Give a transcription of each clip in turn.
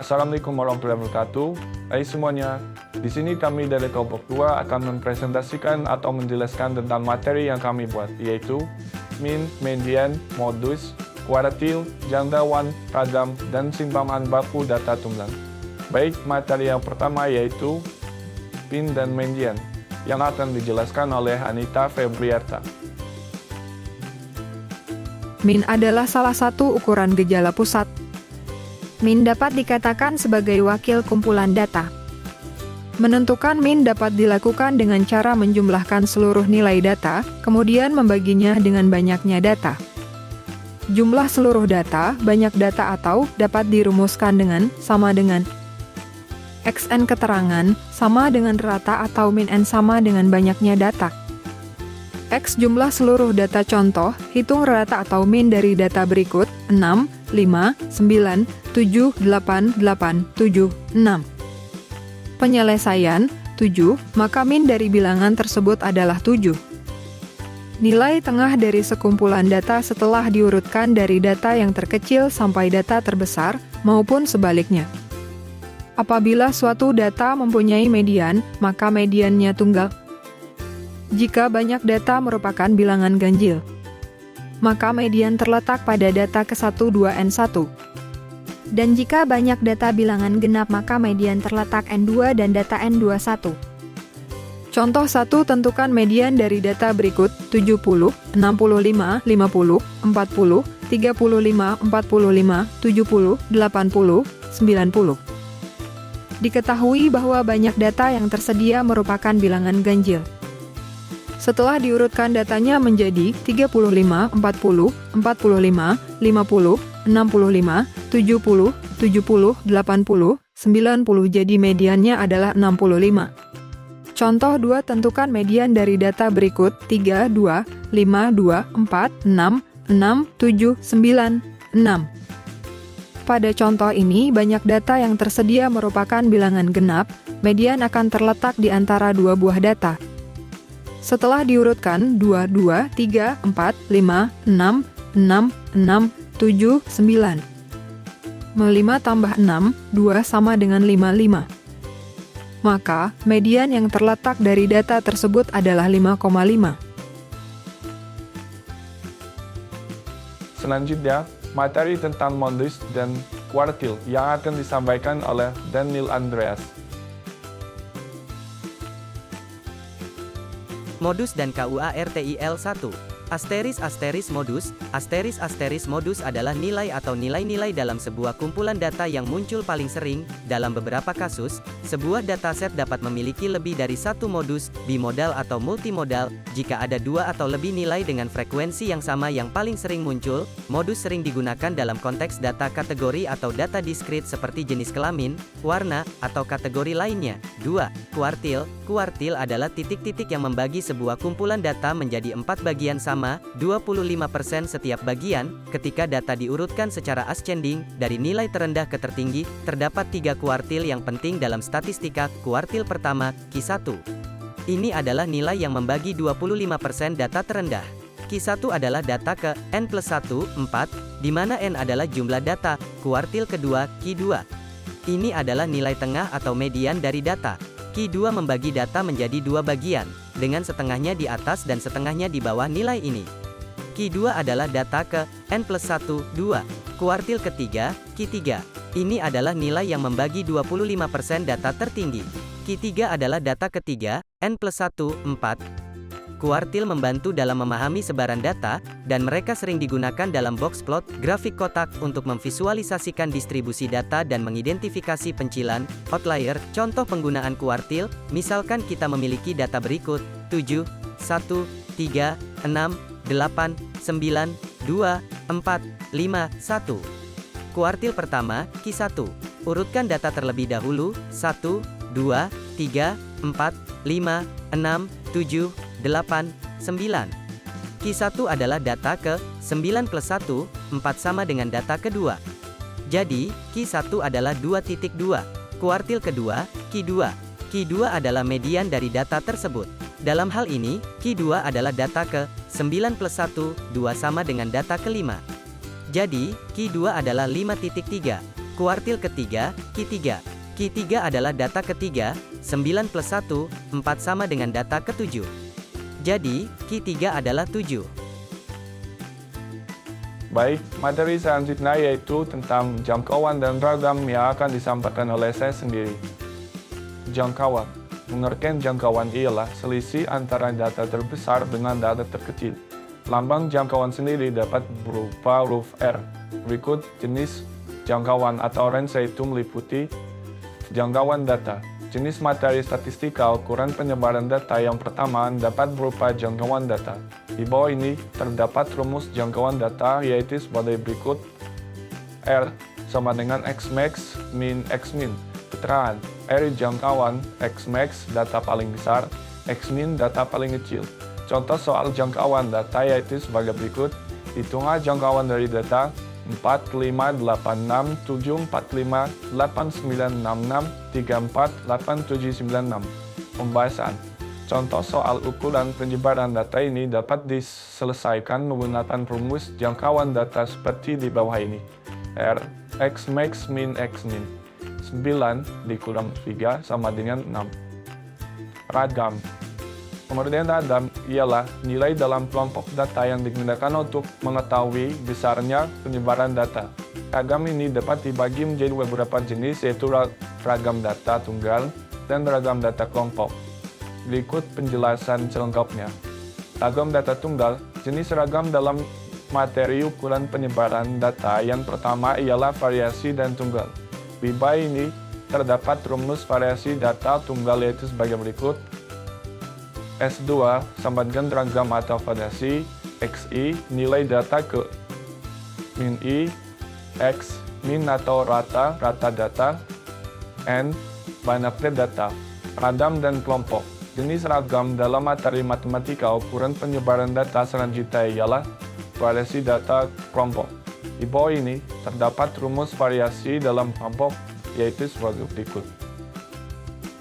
Assalamualaikum warahmatullahi wabarakatuh. Hai semuanya, di sini kami dari kelompok 2 akan mempresentasikan atau menjelaskan tentang materi yang kami buat, yaitu min, median, modus, kuartil, jangkauan, ragam, dan simpanan baku data tunggal. Baik, materi yang pertama yaitu min dan median, yang akan dijelaskan oleh Anita Febriarta. Min adalah salah satu ukuran gejala pusat. Min dapat dikatakan sebagai wakil kumpulan data. Menentukan min dapat dilakukan dengan cara menjumlahkan seluruh nilai data, kemudian membaginya dengan banyaknya data. Jumlah seluruh data, banyak data atau dapat dirumuskan dengan sama dengan XN keterangan, sama dengan rata atau min N sama dengan banyaknya data. X jumlah seluruh data contoh, hitung rata atau min dari data berikut, 6, 5, 9, 7, 8, 8, 7, 6. Penyelesaian, 7, maka min dari bilangan tersebut adalah 7. Nilai tengah dari sekumpulan data setelah diurutkan dari data yang terkecil sampai data terbesar, maupun sebaliknya. Apabila suatu data mempunyai median, maka mediannya tunggal. Jika banyak data merupakan bilangan ganjil, maka median terletak pada data ke-1, 2, N1. Dan jika banyak data bilangan genap, maka median terletak N2 dan data N21. Contoh 1, tentukan median dari data berikut, 70, 65, 50, 40, 35, 45, 70, 80, 90. Diketahui bahwa banyak data yang tersedia merupakan bilangan ganjil. Setelah diurutkan datanya menjadi 35, 40, 45, 50, 65, 70, 70, 80, 90, jadi mediannya adalah 65. Contoh 2, tentukan median dari data berikut 3, 2, 5, 2, 4, 6, 6, 7, 9, 6. Pada contoh ini, banyak data yang tersedia merupakan bilangan genap, median akan terletak di antara dua buah data. Setelah diurutkan 2, 2, 3, 4, 5, 6, 6, 6, 7, 9. 5 tambah 6, 2 sama dengan 55. Maka, median yang terletak dari data tersebut adalah 5,5. Selanjutnya, materi tentang modus dan kuartil yang akan disampaikan oleh Daniel Andreas. Modus dan KUARTIL 1. Modus. Modus adalah nilai atau nilai-nilai dalam sebuah kumpulan data yang muncul paling sering. Dalam beberapa kasus, sebuah dataset dapat memiliki lebih dari satu modus, bimodal atau multimodal. Jika ada dua atau lebih nilai dengan frekuensi yang sama yang paling sering muncul, modus sering digunakan dalam konteks data kategori atau data diskrit seperti jenis kelamin, warna, atau kategori lainnya. 2. Kuartil. Kuartil adalah titik-titik yang membagi sebuah kumpulan data menjadi 4 bagian sama, 25% setiap bagian. Ketika data diurutkan secara ascending, dari nilai terendah ke tertinggi, terdapat 3 kuartil yang penting dalam statistika. Kuartil pertama, Q1. Ini adalah nilai yang membagi 25% data terendah. Q1 adalah data ke N+1, 4, di mana N adalah jumlah data. Kuartil kedua, Q2. Ini adalah nilai tengah atau median dari data. Q2 membagi data menjadi 2 bagian, dengan setengahnya di atas dan setengahnya di bawah nilai ini. Q2 adalah data ke N+1, 2. Kuartil ketiga, Q3. Ini adalah nilai yang membagi 25% data tertinggi. Q3 adalah data ketiga, N+1, 4. Kuartil membantu dalam memahami sebaran data, dan mereka sering digunakan dalam box plot, grafik kotak, untuk memvisualisasikan distribusi data dan mengidentifikasi pencilan, outlier. Contoh penggunaan kuartil, misalkan kita memiliki data berikut, 7, 1, 3, 6, 8, 9, 2, 4, 5, 1. Kuartil pertama, Q1. Urutkan data terlebih dahulu, 1, 2, 3, 4, 5, 6, 7, 8, 9. Q1 adalah data ke 9 plus 1, 4 sama dengan data kedua. Jadi, Q1 adalah 2.2. Kuartil kedua, Q2. Q2 adalah median dari data tersebut. Dalam hal ini, Q2 adalah data ke 9 plus 1, 2 sama dengan data kelima. Jadi, Q2 adalah 5.3. Kuartil ketiga, Q3. Q3 adalah data ketiga, 9 plus 1, 4 sama dengan data ketujuh. Jadi, Q3 adalah 7. Baik, materi selanjutnya yaitu tentang jangkauan dan ragam yang akan disampaikan oleh saya sendiri. Jangkauan. Pengertian jangkauan ialah selisih antara data terbesar dengan data terkecil. Lambang jangkauan sendiri dapat berupa huruf R. Berikut jenis jangkauan atau range yaitu meliputi jangkauan data. Jenis materi statistika ukuran penyebaran data yang pertama dapat berupa jangkauan data. Di bawah ini terdapat rumus jangkauan data yaitu sebagai berikut. R sama dengan Xmax min Xmin. Keterangan, R jangkauan, Xmax data paling besar, Xmin data paling kecil. Contoh soal jangkauan data yaitu sebagai berikut. Hitunglah jangkauan dari data 4, 5, 8, 6, 7, 4, 5, 8, 9, 6, 6, 3, 4, 8, 7, 9, 6. Pembahasan. Contoh soal ukuran penyebaran data ini dapat diselesaikan menggunakan rumus jangkauan data seperti di bawah ini. R, Xmax min Xmin. 9 dikurang 3 sama dengan 6. Ragam. Pengertian ragam ialah nilai dalam kelompok data yang digunakan untuk mengetahui besarnya penyebaran data. Ragam ini dapat dibagi menjadi beberapa jenis yaitu ragam data tunggal dan ragam data kelompok. Berikut penjelasan selengkapnya. Ragam data tunggal, jenis ragam dalam materi ukuran penyebaran data yang pertama ialah variasi dan tunggal. Di bawah ini terdapat rumus variasi data tunggal yaitu sebagai berikut. S2 sama dengan ragam atau variasi, XI nilai data ke min I, X min atau rata data, N banyaknya data. Ragam dan kelompok. Jenis ragam dalam materi matematika ukuran penyebaran data selanjutnya ialah variasi data kelompok. Di bawah ini terdapat rumus variasi dalam kelompok yaitu sebagai berikut.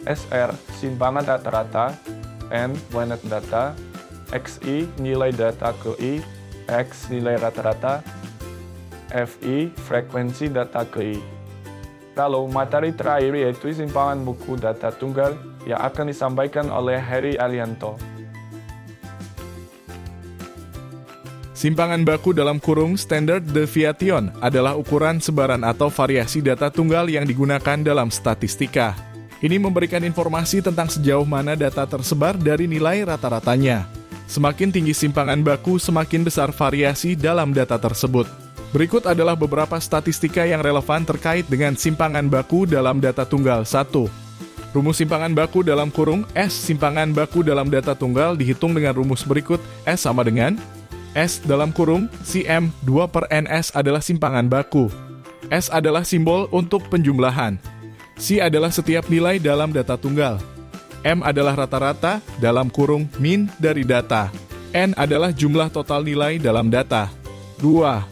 SR simpangan rata-rata, N banyak data, XI nilai data ke I, X nilai rata-rata, FI frekuensi data ke I. Lalu materi terakhir yaitu simpangan buku data tunggal yang akan disampaikan oleh Heri Alianto. Simpangan baku dalam kurung standard deviation adalah ukuran sebaran atau variasi data tunggal yang digunakan dalam statistika. Ini memberikan informasi tentang sejauh mana data tersebar dari nilai rata-ratanya. Semakin tinggi simpangan baku, semakin besar variasi dalam data tersebut. Berikut adalah beberapa statistika yang relevan terkait dengan simpangan baku dalam data tunggal. 1. Rumus simpangan baku dalam kurung S simpangan baku dalam data tunggal dihitung dengan rumus berikut. S sama dengan S dalam kurung CM 2/NS adalah simpangan baku. S adalah simbol untuk penjumlahan. C adalah setiap nilai dalam data tunggal. M adalah rata-rata dalam kurung min dari data. N adalah jumlah total nilai dalam data. 2.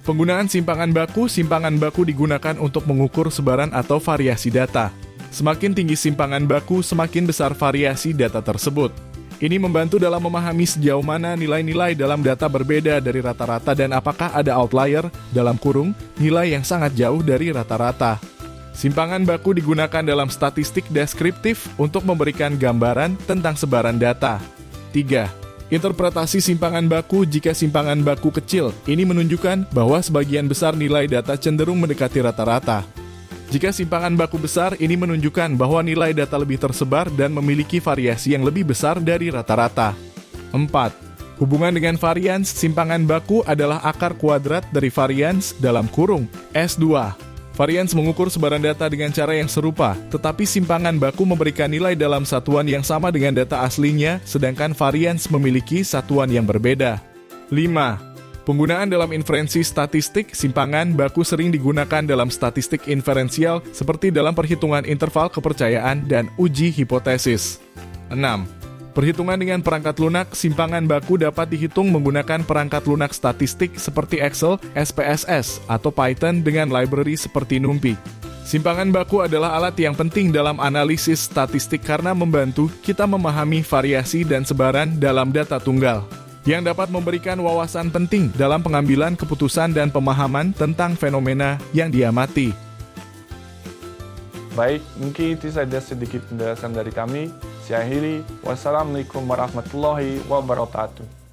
Penggunaan simpangan baku digunakan untuk mengukur sebaran atau variasi data. Semakin tinggi simpangan baku, semakin besar variasi data tersebut. Ini membantu dalam memahami sejauh mana nilai-nilai dalam data berbeda dari rata-rata dan apakah ada outlier dalam kurung nilai yang sangat jauh dari rata-rata. Simpangan baku digunakan dalam statistik deskriptif untuk memberikan gambaran tentang sebaran data. 3. Interpretasi simpangan baku jika simpangan baku kecil. Ini menunjukkan bahwa sebagian besar nilai data cenderung mendekati rata-rata. Jika simpangan baku besar, ini menunjukkan bahwa nilai data lebih tersebar dan memiliki variasi yang lebih besar dari rata-rata. 4. Hubungan dengan varians, simpangan baku adalah akar kuadrat dari varians dalam kurung S2. Varians mengukur sebaran data dengan cara yang serupa, tetapi simpangan baku memberikan nilai dalam satuan yang sama dengan data aslinya, sedangkan varians memiliki satuan yang berbeda. 5. Penggunaan dalam inferensi statistik, simpangan baku sering digunakan dalam statistik inferensial seperti dalam perhitungan interval kepercayaan dan uji hipotesis. 6. Perhitungan dengan perangkat lunak, simpangan baku dapat dihitung menggunakan perangkat lunak statistik seperti Excel, SPSS, atau Python dengan library seperti NumPy. Simpangan baku adalah alat yang penting dalam analisis statistik karena membantu kita memahami variasi dan sebaran dalam data tunggal, yang dapat memberikan wawasan penting dalam pengambilan keputusan dan pemahaman tentang fenomena yang diamati. Baik, mungkin itu saja sedikit penjelasan dari kami. Saya akhiri. Wassalamualaikum warahmatullahi wabarakatuh.